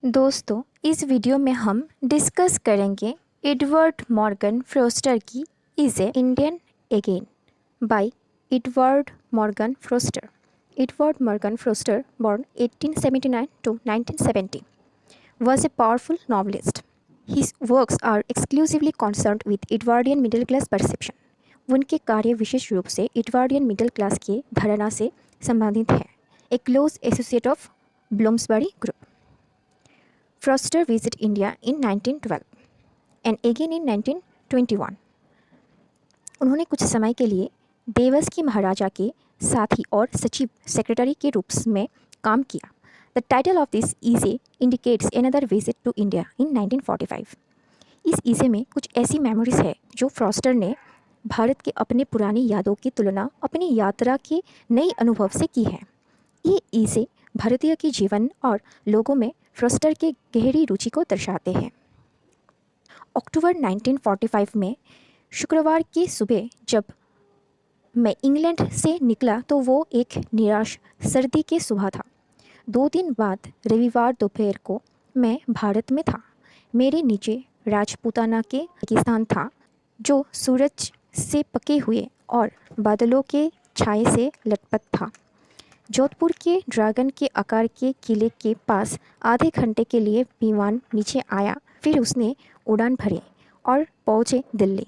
दोस्तों, इस वीडियो में हम डिस्कस करेंगे एडवर्ड मॉर्गन फ्रोस्टर की is a Indian again by Edward Morgan Forster. Edward Morgan Forster, born 1879 to 1970, was a powerful novelist. His works are exclusively concerned with Edwardian middle class perception. उनके कार्य विशेष रूप से Edwardian middle class के धारणा से संबंधित है। A close associate of Bloomsbury group. Foster visited India in 1912 and again in 1921. उन्होंने कुछ समय के लिए देवस की महाराजा के साथी और सचिव सेक्रेटरी के रूप में काम किया। The title of this essay indicates another visit to India in 1945. इस ईजे में कुछ ऐसी मेमोरीज है जो फ्रॉस्टर ने भारत के अपने पुरानी यादों की तुलना अपनी यात्रा के नए अनुभव से की है। ये ईजे भारतीय के जीवन और लोगों में फ्रॉस्टर के गहरी रुचि को दर्शाते हैं। अक्टूबर 1945 में शुक्रवार की सुबह जब मैं इंग्लैंड से निकला तो वो एक निराश सर्दी की सुबह था। 2 दिन बाद रविवार दोपहर को मैं भारत में था। मेरे नीचे राजपूताना के रेगिस्तान था जो सूरज से पके हुए और बादलों के छाए से लटपट था। जोधपुर के ड्रैगन के आकार के किले के पास आधे घंटे के लिए विमान नीचे आया, फिर उसने उड़ान भरी और पहुँचे दिल्ली।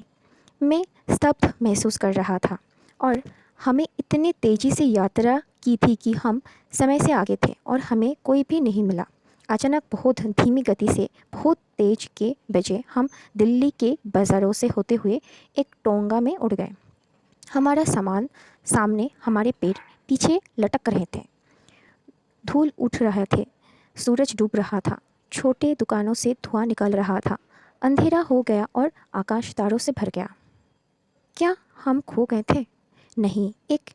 मैं स्तब्ध महसूस कर रहा था और हमें इतनी तेज़ी से यात्रा की थी कि हम समय से आगे थे और हमें कोई भी नहीं मिला। अचानक बहुत धीमी गति से बहुत तेज के बजे हम दिल्ली के बाज़ारों से होते हुए एक टोंगा में उड़ गए। हमारा सामान सामने, हमारे पैर पीछे लटक रहे थे। धूल उठ रहे थे, सूरज डूब रहा था, छोटे दुकानों से धुआं निकल रहा था। अंधेरा हो गया और आकाश तारों से भर गया। क्या हम खो गए थे? नहीं, एक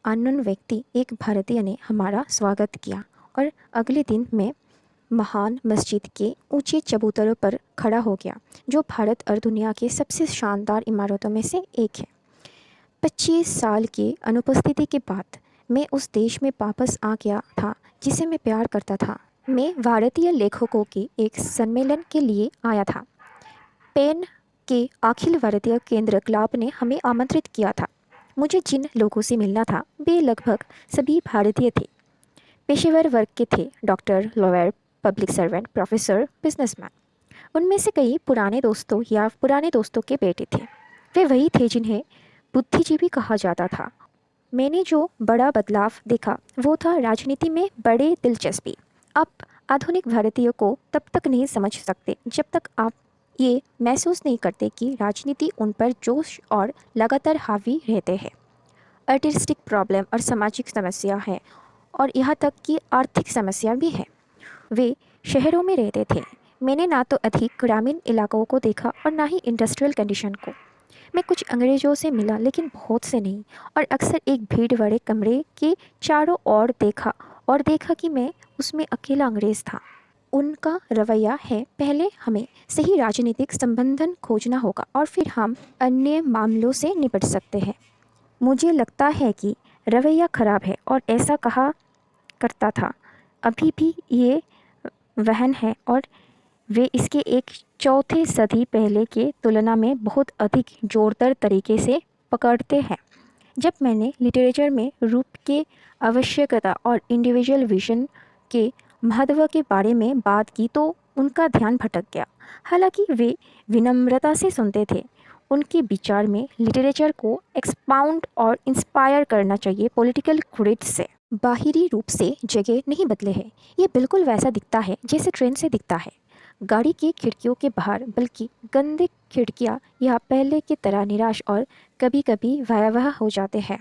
अननोन व्यक्ति, एक भारतीय ने हमारा स्वागत किया और अगले दिन मैं महान मस्जिद के ऊंचे चबूतरों पर खड़ा हो गया, जो भारत और दुनिया के सबसे शानदार इमारतों में से एक है। 25 साल की अनुपस्थिति के बाद मैं उस देश में वापस आ गया था जिसे मैं प्यार करता था। मैं भारतीय लेखकों के एक सम्मेलन के लिए आया था। पेन के अखिल भारतीय केंद्र क्लब ने हमें आमंत्रित किया था। मुझे जिन लोगों से मिलना था वे लगभग सभी भारतीय थे। पेशेवर वर्ग के थे, doctor, lawyer, public servant, professor, businessman. उनमें से कई पुराने दोस्तों या पुराने दोस्तों के बेटे थे। वे वही थे जिन्हें बुद्धिजीवी कहा जाता था। मैंने जो बड़ा बदलाव देखा वो था राजनीति में बड़े दिलचस्पी। आप आधुनिक भारतीयों को तब तक नहीं समझ सकते जब तक आप ये महसूस नहीं करते कि राजनीति उन पर जोश और लगातार हावी रहते हैं। आर्टिस्टिक प्रॉब्लम और सामाजिक समस्या है और यहाँ तक कि आर्थिक समस्या भी है। वे शहरों में रहते थे। मैंने ना तो अधिक ग्रामीण इलाकों को देखा और ना ही इंडस्ट्रियल कंडीशन को। मैं कुछ अंग्रेज़ों से मिला लेकिन बहुत से नहीं, और अक्सर एक भीड़ भरे कमरे के चारों ओर देखा कि मैं उसमें अकेला अंग्रेज़ था। उनका रवैया है, पहले हमें सही राजनीतिक संबंधन खोजना होगा और फिर हम अन्य मामलों से निपट सकते हैं। मुझे लगता है कि रवैया खराब है और ऐसा कहा करता था। अभी भी ये वहन है और वे इसके एक चौथे सदी पहले के तुलना में बहुत अधिक जोरदार तरीके से पकड़ते हैं। जब मैंने लिटरेचर में रूप के आवश्यकता और इंडिविजुअल विजन के महत्व के बारे में बात की तो उनका ध्यान भटक गया। हालांकि वे विनम्रता से सुनते थे। उनके विचार में लिटरेचर को एक्सपाउंड और इंस्पायर करना चाहिए, पॉलिटिकल क्रेडिट से। बाहरी रूप से जगह नहीं बदले है। ये बिल्कुल वैसा दिखता है जैसे ट्रेन से दिखता है, गाड़ी की खिड़कियों के बाहर, बल्कि गंदे खिड़कियाँ या पहले की तरह निराश और कभी कभी भयावह हो जाते हैं।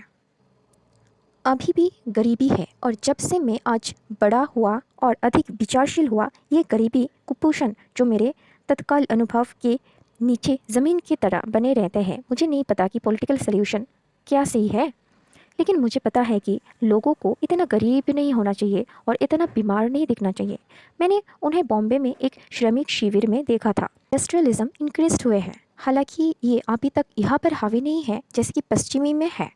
अभी भी गरीबी है और जब से मैं आज बड़ा हुआ और अधिक विचारशील हुआ, ये गरीबी, कुपोषण जो मेरे तत्काल अनुभव के नीचे ज़मीन की तरह बने रहते हैं। मुझे नहीं पता कि पॉलिटिकल सल्यूशन क्या सही है, लेकिन मुझे पता है कि लोगों को इतना गरीब नहीं होना चाहिए और इतना बीमार नहीं दिखना चाहिए। मैंने उन्हें बॉम्बे में एक श्रमिक शिविर में देखा था। इंडस्ट्रियलिज्म इंक्रीज हुए हैं, हालांकि ये अभी तक यहाँ पर हावी नहीं है जैसे कि पश्चिमी में है।